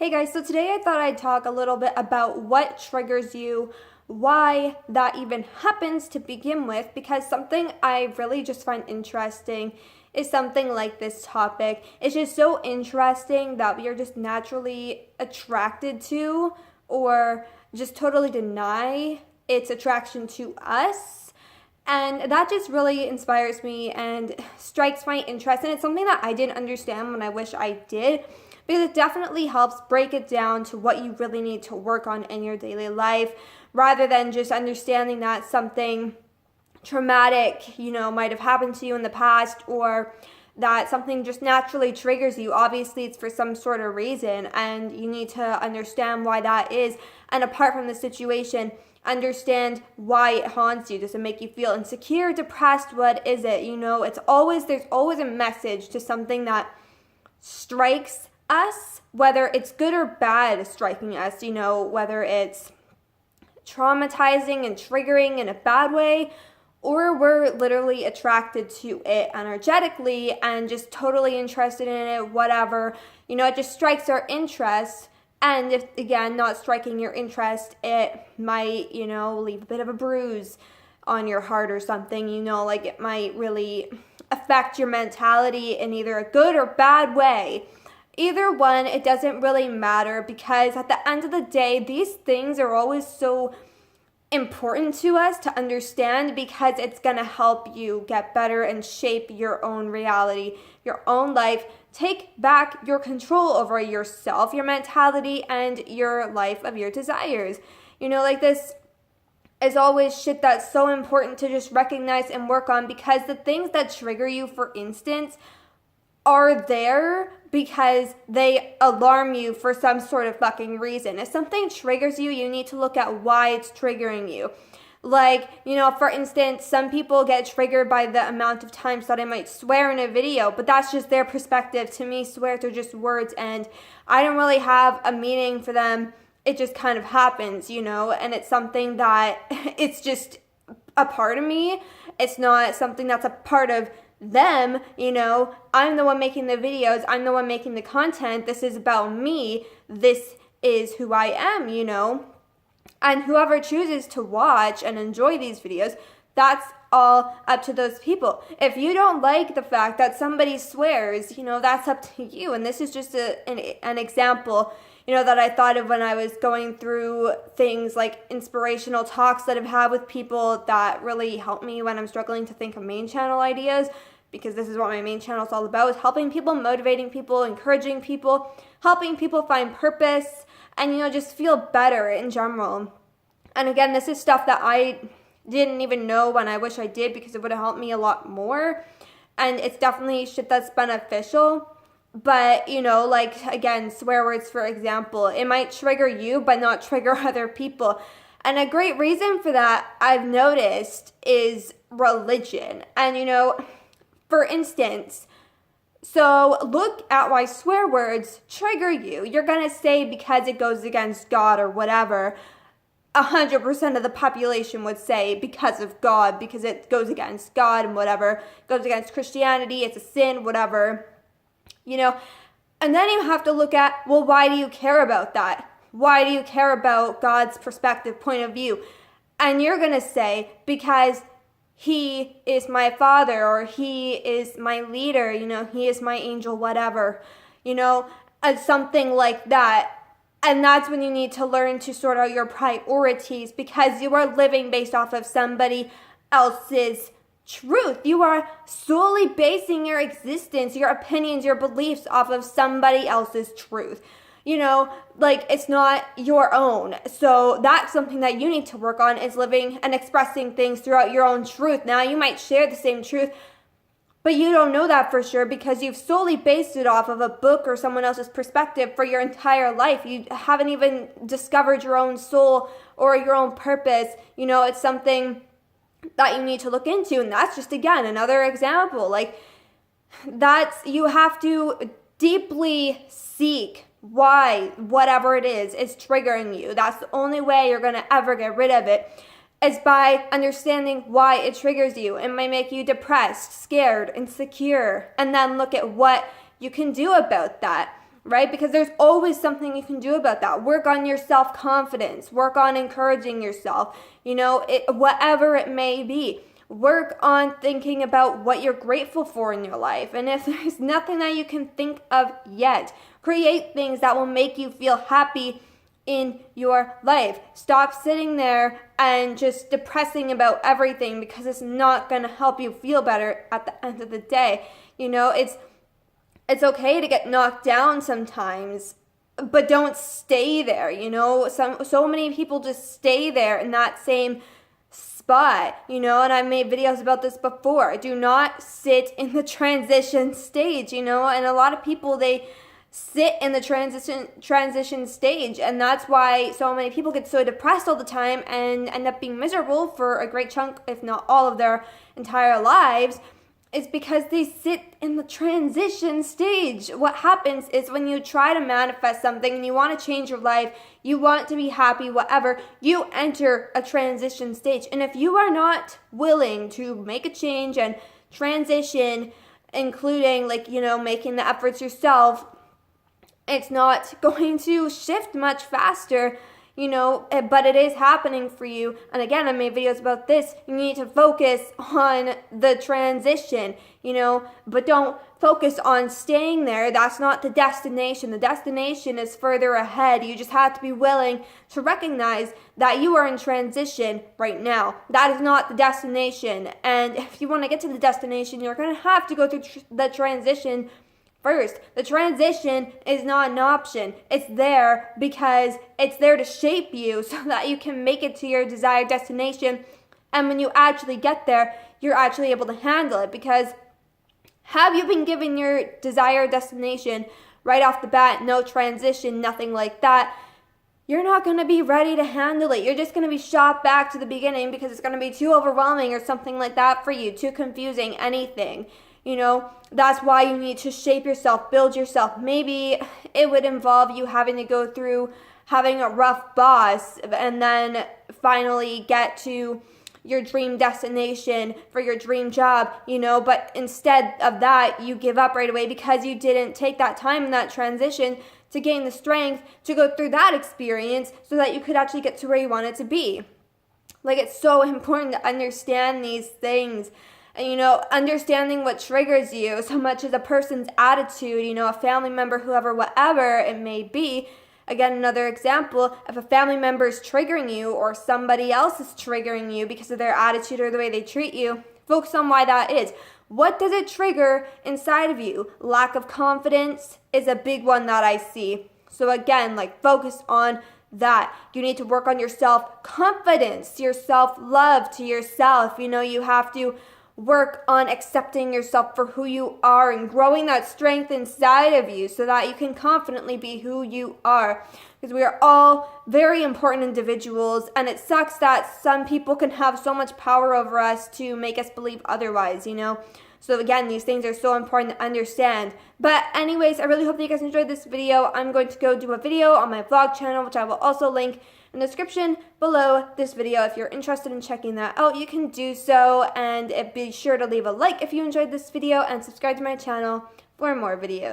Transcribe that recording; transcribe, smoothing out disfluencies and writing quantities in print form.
Hey guys, so today I thought I'd talk a little bit about what triggers you, why that even happens to begin with, because something I really just find interesting is something like this topic. It's just so interesting that we are just naturally attracted to or just totally deny its attraction to us. And that just really inspires me and strikes my interest. And it's something that I didn't understand when I wish I did, because it definitely helps break it down to what you really need to work on in your daily life, rather than just understanding that something traumatic, might have happened to you in the past, or that something just naturally triggers you. Obviously, it's for some sort of reason, and you need to understand why that is. And apart from the situation, understand why it haunts you. Does it make you feel insecure, depressed? What is it? There's always a message to something that strikes us, whether it's good or bad striking us, whether it's traumatizing and triggering in a bad way, or we're literally attracted to it energetically and just totally interested in it, whatever. It just strikes our interest. And if, again, not striking your interest, it might, leave a bit of a bruise on your heart or something, it might really affect your mentality in either a good or bad way. Either one, it doesn't really matter, because at the end of the day, these things are always so important to us to understand, because it's going to help you get better and shape your own reality, your own life. Take back your control over yourself, your mentality, and your life of your desires. This is always shit that's so important to just recognize and work on, because the things that trigger you, for instance, are there because they alarm you for some sort of fucking reason. If something triggers you, you need to look at why it's triggering you. For instance, some people get triggered by the amount of times that I might swear in a video, but that's just their perspective. To me, swears are just words, and I don't really have a meaning for them. It just kind of happens, and it's something that it's just a part of me. It's not something that's a part of them. I'm the one making the videos, I'm the one making the content. This is about me. This is who I am, and whoever chooses to watch and enjoy these videos, that's all up to those people. If you don't like the fact that somebody swears, that's up to you. And this is just an example, that I thought of when I was going through things like inspirational talks that I've had with people that really help me when I'm struggling to think of main channel ideas, because this is what my main channel is all about, is helping people, motivating people, encouraging people, helping people find purpose, and, just feel better in general. And again, this is stuff that I didn't even know when I wish I did, because it would have helped me a lot more. And it's definitely shit that's beneficial. But, again, swear words, for example, it might trigger you, but not trigger other people. And a great reason for that, I've noticed, is religion. And, for instance, so look at why swear words trigger you. You're going to say because it goes against God or whatever. 100% of the population would say because of God, because it goes against God and whatever. Goes against Christianity, it's a sin, whatever. And then you have to look at, well, why do you care about that? Why do you care about God's perspective, point of view? And you're going to say, because he is my father, or he is my leader, he is my angel, whatever, something like that. And that's when you need to learn to sort out your priorities, because you are living based off of somebody else's truth. You are solely basing your existence, your opinions, your beliefs off of somebody else's truth. It's not your own. So that's something that you need to work on, is living and expressing things throughout your own truth. Now, you might share the same truth, but you don't know that for sure, because you've solely based it off of a book or someone else's perspective for your entire life. You haven't even discovered your own soul or your own purpose. It's something that you need to look into. And that's just, again, another example. You have to deeply seek why whatever it is triggering you. That's the only way you're going to ever get rid of it, is by understanding why it triggers you. It might make you depressed, scared, insecure, and then look at what you can do about that. right? Because there's always something you can do about that. Work on your self-confidence, work on encouraging yourself, whatever it may be. Work on thinking about what you're grateful for in your life. And if there's nothing that you can think of yet, create things that will make you feel happy in your life. Stop sitting there and just depressing about everything, because it's not going to help you feel better at the end of the day. It's okay to get knocked down sometimes, but don't stay there. So many people just stay there in that same spot, and I've made videos about this before. Do not sit in the transition stage, and a lot of people, they sit in the transition stage, and that's why so many people get so depressed all the time and end up being miserable for a great chunk, if not all of their entire lives. Is because they sit in the transition stage. What happens is when you try to manifest something and you want to change your life, you want to be happy, whatever, you enter a transition stage. And if you are not willing to make a change and transition, including making the efforts yourself, it's not going to shift much faster. But it is happening for you. And again, I made videos about this. You need to focus on the transition, but don't focus on staying there. That's not the destination. The destination is further ahead. You just have to be willing to recognize that you are in transition right now. That is not the destination. And if you want to get to the destination, you're going to have to go through the transition first. The transition is not an option. It's there because it's there to shape you so that you can make it to your desired destination. And when you actually get there, you're actually able to handle it. Because have you been given your desired destination right off the bat, no transition, nothing like that, you're not going to be ready to handle it. You're just going to be shot back to the beginning because it's going to be too overwhelming or something like that for you, too confusing, anything. That's why you need to shape yourself, build yourself. Maybe it would involve you having to go through having a rough boss and then finally get to your dream destination for your dream job, but instead of that, you give up right away because you didn't take that time in that transition to gain the strength to go through that experience so that you could actually get to where you wanted to be. It's so important to understand these things. And, understanding what triggers you so much as a person's attitude, a family member, whoever, whatever it may be. Again, another example, if a family member is triggering you or somebody else is triggering you because of their attitude or the way they treat you, focus on why that is. What does it trigger inside of you? Lack of confidence is a big one that I see. So again, focus on that. You need to work on your self-confidence, your self-love to yourself. You have to work on accepting yourself for who you are and growing that strength inside of you so that you can confidently be who you are. Because we are all very important individuals, and it sucks that some people can have so much power over us to make us believe otherwise, So again, these things are so important to understand. But anyways, I really hope that you guys enjoyed this video. I'm going to go do a video on my vlog channel, which I will also link in the description below this video. If you're interested in checking that out, you can do so. And be sure to leave a like if you enjoyed this video and subscribe to my channel for more videos.